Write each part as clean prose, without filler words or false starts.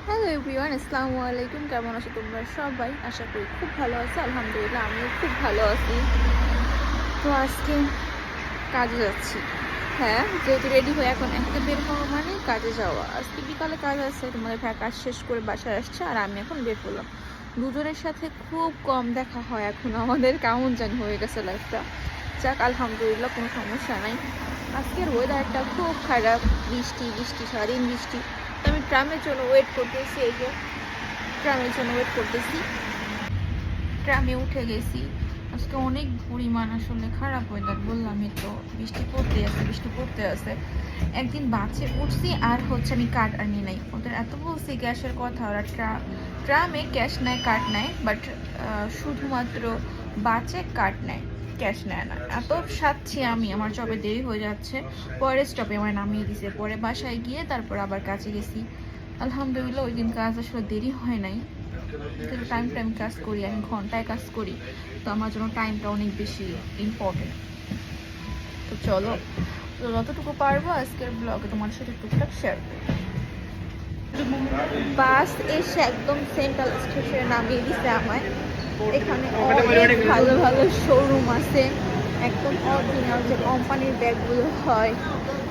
Hello everyone, আসসালামু আলাইকুম। কেমন আছো তোমরা সবাই? আশা করি খুব ভালো আছো। আলহামদুলিল্লাহ আমিও খুব ভালো আছি। তো আজকে কাজে যাচ্ছি। হ্যাঁ, যেহেতু রেডি হয়ে এখন একটা বের হওয়া মানে কাজে যাওয়া। আজকে বিকালে কাজ আছে, তোমাদের ভাই কাজ শেষ করে বাসায় আসছে আর আমি এখন বের হলাম। দুজনের সাথে খুব কম দেখা হয় এখন আমাদের, কেমন জানি হয়ে গেছে লাইফটা। যাক আলহামদুলিল্লাহ, কোনো সমস্যা নাই। আজকের ওয়েদারটা খুব খারাপ, বৃষ্টি বৃষ্টি, সারাদিন বৃষ্টি। তো আমি ট্রামের জন্য ওয়েট করতেছি, এই যে ট্রামের জন্য ওয়েট করতেছি। ট্রামে উঠে গেছি। আজকে অনেক পরিমাণ আসলে খারাপ ওয়েদার, বললামই তো, বৃষ্টি পড়তে আছে বৃষ্টি পড়তে আছে। একদিন বাসে উঠছি আর হচ্ছে আমি কার্ড আনি নাই, ওদের এত বলছি ক্যাশের কথা, ওরা ট্রামে ক্যাশ নেয় কার্ড নেয়, বাট শুধুমাত্র বাসে কার্ড নেয়, ক্যাশ নেয় না। এত সাচ্ছি আমি, আমার জবে দেরি হয়ে যাচ্ছে। পরের স্টপে আমার নামিয়ে দিছে, পরে বাসায় গিয়ে তারপর আবার কাজে গেছি। আলহামদুলিল্লাহ ওই দিন কাজ আসলে দেরি হয় নাই। যেহেতু টাইম কাজ করি, আমি ঘন্টায় কাজ করি, তো আমার জন্য টাইমটা অনেক বেশি ইম্পর্টেন্ট। তো চলো, যতটুকু পারবো আজকের ব্লগে তোমার সাথে টুকটাক শেয়ার করি। বাস এসে একদম সেন্ট্রাল স্টেশনে নামিয়ে দিছে আমায়। এখানে অনেক ভালো ভালো শোরুম আছে, একদম অরিজিনাল যে কোম্পানির ব্যাগগুলো হয়,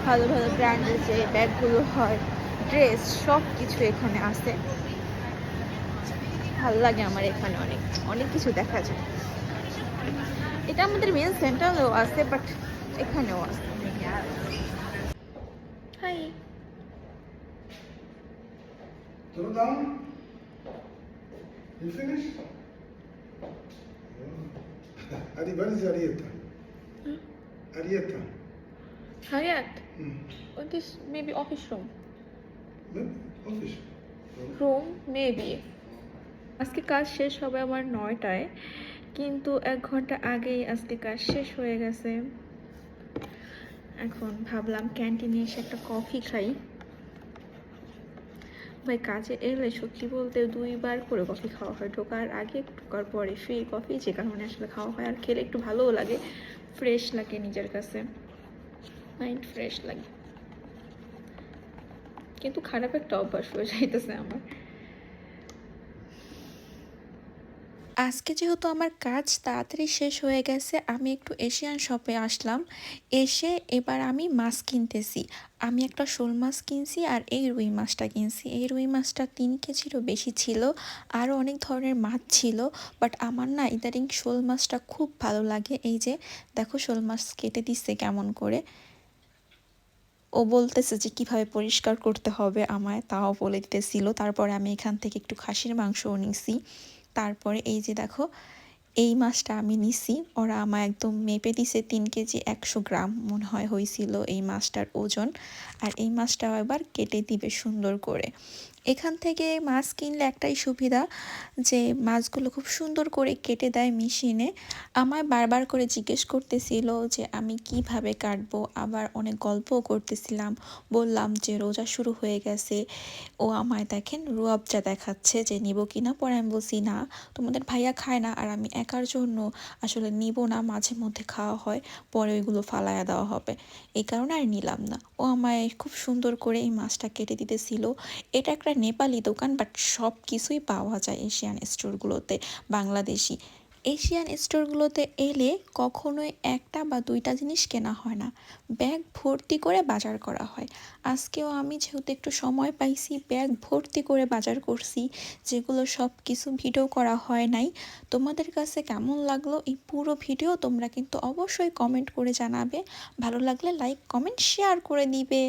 ভালো ভালো ব্র্যান্ডের যে ব্যাগগুলো হয়, ড্রেস, সব কিছু এখানে আছে। ভালো লাগে আমার, এখানে অনেক অনেক কিছু দেখা যায়। এটা আমাদের মেন সেন্টারেও আছে, বাট এখানেও আছে। High. Throw down. You finish? Ari, where is Arietta? Arietta. হায়াত, Hmm. This maybe office room. Maybe office. Room maybe. আজকে কাজ শেষ হবে আমার 9টায়, কিন্তু 1 ঘন্টা আগেই আজকে কাজ শেষ হয়ে গেছে। এখন ভাবলাম ক্যান্টিনে এসে একটা কফি খাই। ভাই কাজে এলে সত্যি বলতে 2বার করে কফি খাওয়া হয়, ঢোকার আগে, ঢোকার পরে। ফ্রি কফি যে কারণে আসলে খাওয়া হয়, আর খেলে একটু ভালোও লাগে, ফ্রেশ লাগে, নিজের কাছে মাইন্ড ফ্রেশ লাগে। কিন্তু খারাপ একটা অভ্যাস হয়ে যাইতেছে আমার। আজকে যেহেতু আমার কাজ তাড়াতাড়ি শেষ হয়ে গেছে, আমি একটু এশিয়ান শপে আসলাম। এসে এবার আমি মাছ কিনতেছি। আমি একটা শোল মাছ কিনছি আর এই রুই মাছটা কিনছি। এই রুই মাছটা 3 কেজিরও বেশি ছিল, আরও অনেক ধরনের মাছ ছিল। বাট আমার না ইদারিং শোল মাছটা খুব ভালো লাগে। এই যে দেখো, শোল মাছ কেটে দিচ্ছে কেমন করে। ও বলতেছে যে কিভাবে পরিষ্কার করতে হবে আমায়, তাও বলে দিতেছিল। তারপরে আমি এখান থেকে একটু খাসির মাংসও নিছি। তারপরে এই যে দেখো, এই মাছটা আমি নিছি, ওরা আমায় একদম মেপে দিছে, 3 কেজি 100 গ্রাম মনে হয় হয়েছিল এই মাছটার ওজন। আর এই মাছটাও এবার কেটে দিবে সুন্দর করে। এখান থেকে মাছ কিনলে একটাই সুবিধা, যে মাছগুলো খুব সুন্দর করে কেটে দেয় মেশিনে। আমায় বারবার করে জিজ্ঞেস করতেছিল যে আমি কিভাবে কাটবো, আবার অনেক গল্পও করতেছিলাম। বললাম যে রোজা শুরু হয়ে গেছে। ও আমায় দেখেন রুয়াবজা দেখাচ্ছে যে নিব কি না। পরে আমি বলছি না, তোমাদের ভাইয়া খায় না আর আমি একার জন্য আসলে নিব না, মাঝে মধ্যে খাওয়া হয়, পরে ওইগুলো ফালায়া দেওয়া হবে, এই কারণে আর নিলাম না। ও আমায় খুব সুন্দর করে এই মাছটা কেটে দিতেছিল। এটা একটা নেপালি দোকান, বাট সব কিছুই পাওয়া যায় এশিয়ান স্টোরগুলোতে, বাংলাদেশি। এশিয়ান স্টোরগুলোতে এলে কখনোই একটা বা দুইটা জিনিস কেনা হয় না, ব্যাগ ভর্তি করে বাজার করা হয়। আজকেও আমি যেহেতু একটু সময় পাইছি, ব্যাগ ভর্তি করে বাজার করছি, যেগুলো সব কিছু ভিডিও করা হয় নাই। তোমাদের কাছে কেমন লাগলো এই পুরো ভিডিও তোমরা কিন্তু অবশ্যই কমেন্ট করে জানাবে। ভালো লাগলে লাইক কমেন্ট শেয়ার করে দিবে।